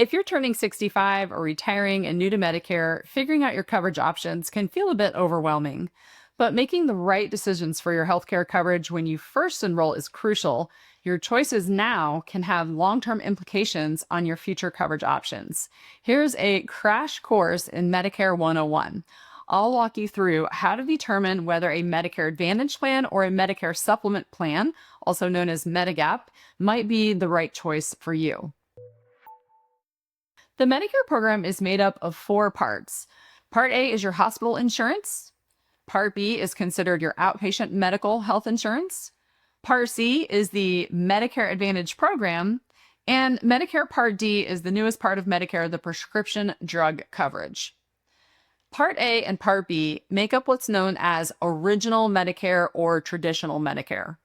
If you're turning 65 or retiring and new to Medicare, figuring out your coverage options can feel a bit overwhelming. But making the right decisions for your healthcare coverage when you first enroll is crucial. Your choices now can have long term implications on your future coverage options. Here's a crash course in Medicare 101. I'll walk you through how to determine whether a Medicare Advantage plan or a Medicare Supplement plan, also known as Medigap, might be the right choice for you. The Medicare program is made up of four parts. Part A is your hospital insurance. Part B is considered your outpatient medical health insurance. Part C is the Medicare Advantage program. And Medicare Part D is the newest part of Medicare, the prescription drug coverage. Part A and Part B make up what's known as Original Medicare or Traditional Medicare.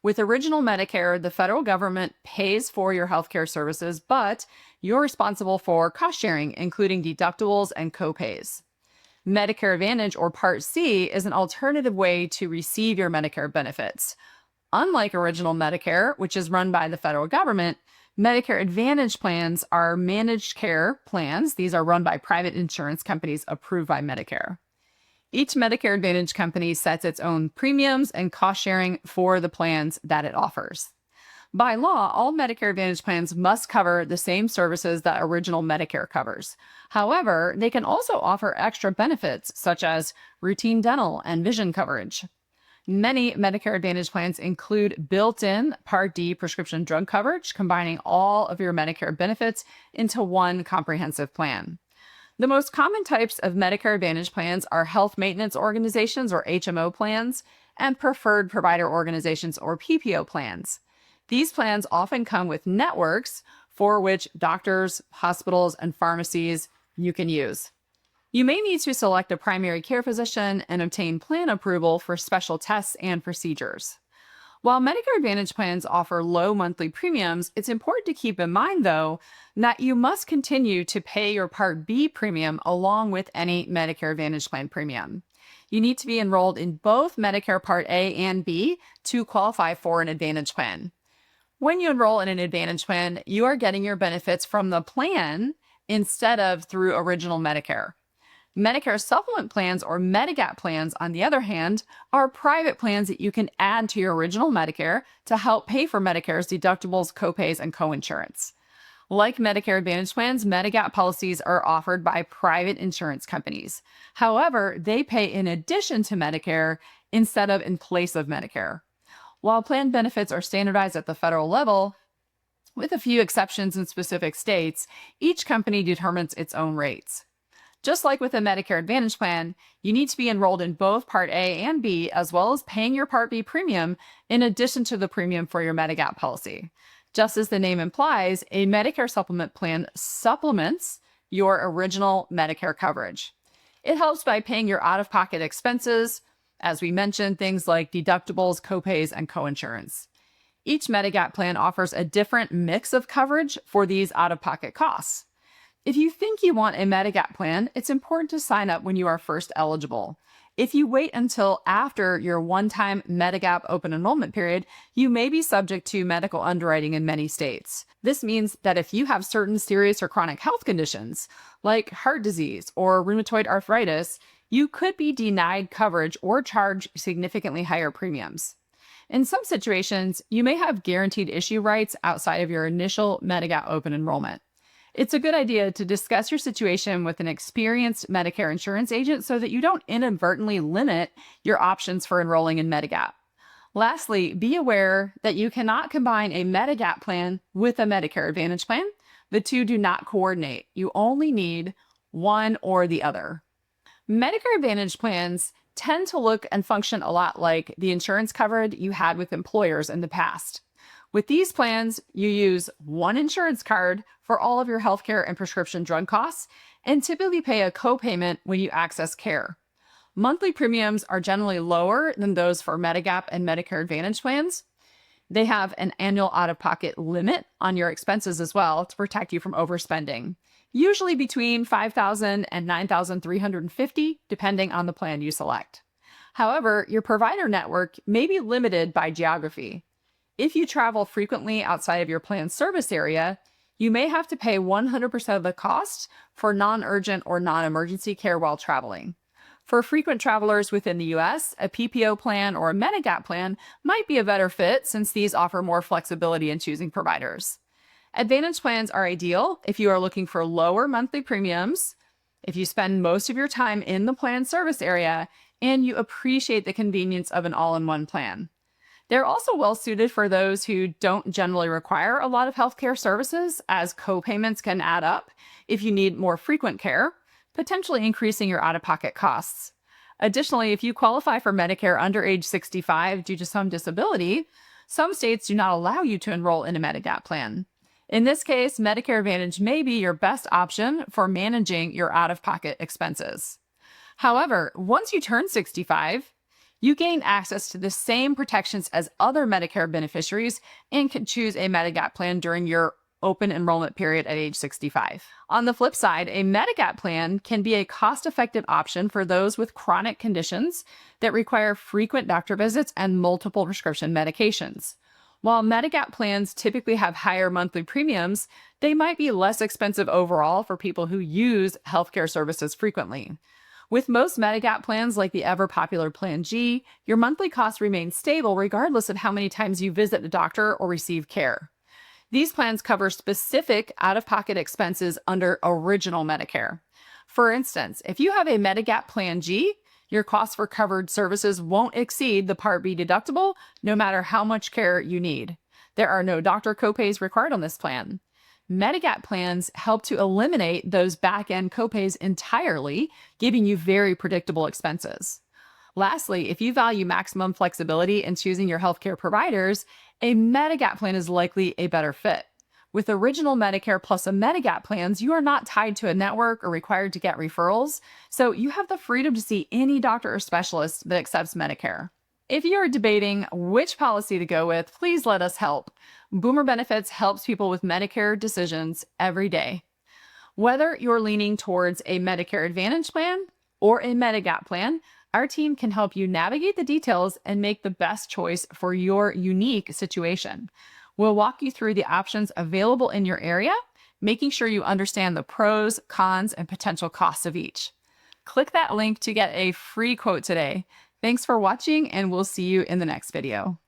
With Original Medicare, the federal government pays for your healthcare services, but you're responsible for cost sharing, including deductibles and copays. Medicare Advantage or Part C is an alternative way to receive your Medicare benefits. Unlike Original Medicare, which is run by the federal government, Medicare Advantage plans are managed care plans. These are run by private insurance companies approved by Medicare. Each Medicare Advantage company sets its own premiums and cost sharing for the plans that it offers. By law, all Medicare Advantage plans must cover the same services that Original Medicare covers. However, they can also offer extra benefits such as routine dental and vision coverage. Many Medicare Advantage plans include built-in Part D prescription drug coverage, combining all of your Medicare benefits into one comprehensive plan. The most common types of Medicare Advantage plans are health maintenance organizations or HMO plans and preferred provider organizations or PPO plans. These plans often come with networks for which doctors, hospitals, and pharmacies you can use. You may need to select a primary care physician and obtain plan approval for special tests and procedures. While Medicare Advantage plans offer low monthly premiums, it's important to keep in mind, though, that you must continue to pay your Part B premium along with any Medicare Advantage plan premium. You need to be enrolled in both Medicare Part A and B to qualify for an Advantage plan. When you enroll in an Advantage plan, you are getting your benefits from the plan instead of through Original Medicare. Medicare Supplement plans or Medigap plans, on the other hand, are private plans that you can add to your Original Medicare to help pay for Medicare's deductibles, copays, and coinsurance. Like Medicare Advantage plans, Medigap policies are offered by private insurance companies. However, they pay in addition to Medicare instead of in place of Medicare. While plan benefits are standardized at the federal level, with a few exceptions in specific states, each company determines its own rates. Just like with a Medicare Advantage plan, you need to be enrolled in both Part A and B, as well as paying your Part B premium in addition to the premium for your Medigap policy. Just as the name implies, a Medicare supplement plan supplements your original Medicare coverage. It helps by paying your out-of-pocket expenses, as we mentioned, things like deductibles, copays, and coinsurance. Each Medigap plan offers a different mix of coverage for these out-of-pocket costs. If you think you want a Medigap plan, it's important to sign up when you are first eligible. If you wait until after your one-time Medigap open enrollment period, you may be subject to medical underwriting in many states. This means that if you have certain serious or chronic health conditions, like heart disease or rheumatoid arthritis, you could be denied coverage or charged significantly higher premiums. In some situations, you may have guaranteed issue rights outside of your initial Medigap open enrollment. It's a good idea to discuss your situation with an experienced Medicare insurance agent so that you don't inadvertently limit your options for enrolling in Medigap. Lastly, be aware that you cannot combine a Medigap plan with a Medicare Advantage plan. The two do not coordinate. You only need one or the other. Medicare Advantage plans tend to look and function a lot like the insurance coverage you had with employers in the past. With these plans, you use one insurance card for all of your healthcare and prescription drug costs and typically pay a copayment when you access care. Monthly premiums are generally lower than those for Medigap and Medicare Advantage plans. They have an annual out-of-pocket limit on your expenses as well to protect you from overspending, usually between $5,000 and $9,350, depending on the plan you select. However, your provider network may be limited by geography. If you travel frequently outside of your plan's service area, You may have to pay 100% of the cost for non-urgent or non-emergency care while traveling. For frequent travelers within the US, a PPO plan or a Medigap plan might be a better fit since these offer more flexibility in choosing providers. Advantage plans are ideal if you are looking for lower monthly premiums, if you spend most of your time in the plan service area, and you appreciate the convenience of an all-in-one plan. They're also well suited for those who don't generally require a lot of healthcare services, as co-payments can add up if you need more frequent care, potentially increasing your out-of-pocket costs. Additionally, if you qualify for Medicare under age 65 due to some disability, some states do not allow you to enroll in a Medigap plan. In this case, Medicare Advantage may be your best option for managing your out-of-pocket expenses. However, once you turn 65, you gain access to the same protections as other Medicare beneficiaries and can choose a Medigap plan during your open enrollment period at age 65. On the flip side, a Medigap plan can be a cost-effective option for those with chronic conditions that require frequent doctor visits and multiple prescription medications. While Medigap plans typically have higher monthly premiums, they might be less expensive overall for people who use healthcare services frequently. With most Medigap plans, like the ever-popular Plan G, your monthly costs remain stable regardless of how many times you visit a doctor or receive care. These plans cover specific out-of-pocket expenses under Original Medicare. For instance, if you have a Medigap Plan G, your costs for covered services won't exceed the Part B deductible, no matter how much care you need. There are no doctor copays required on this plan. Medigap plans help to eliminate those back-end copays entirely, giving you very predictable expenses. Lastly, if you value maximum flexibility in choosing your healthcare providers, a Medigap plan is likely a better fit. With Original Medicare plus a Medigap plans, you are not tied to a network or required to get referrals, so you have the freedom to see any doctor or specialist that accepts Medicare. If you are debating which policy to go with, please let us help. Boomer Benefits helps people with Medicare decisions every day. Whether you're leaning towards a Medicare Advantage plan or a Medigap plan, our team can help you navigate the details and make the best choice for your unique situation. We'll walk you through the options available in your area, making sure you understand the pros, cons, and potential costs of each. Click that link to get a free quote today. Thanks for watching, and we'll see you in the next video.